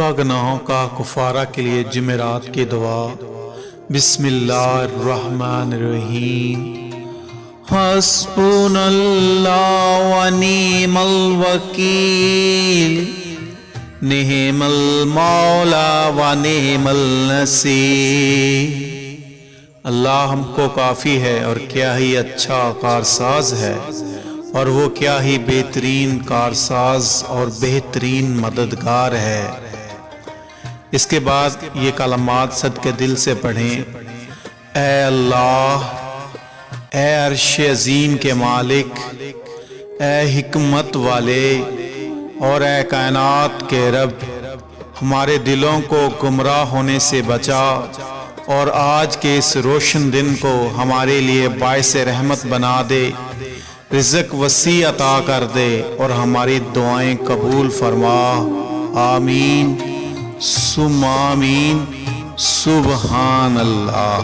کا گناہوں کا کفارہ کے لیے جمعرات کی دعا۔ بسم اللہ الرحمن الرحیم۔ حسبنا اللہ ونعم الوکیل، نعم المولا ونعم النصیر۔ اللہ ہم کو کافی ہے اور کیا ہی اچھا کارساز ہے، اور وہ کیا ہی بہترین کارساز اور بہترین مددگار ہے۔ اس کے بعد یہ کلمات صدقے دل سے پڑھیں۔ اے اللہ، اے عرش عظیم کے مالک، اے حکمت والے اور اے کائنات کے رب، ہمارے دلوں کو گمراہ ہونے سے بچا اور آج کے اس روشن دن کو ہمارے لیے باعث رحمت بنا دے، رزق وسیع عطا کر دے اور ہماری دعائیں قبول فرما۔ آمین ثم آمین۔ سبحان اللہ۔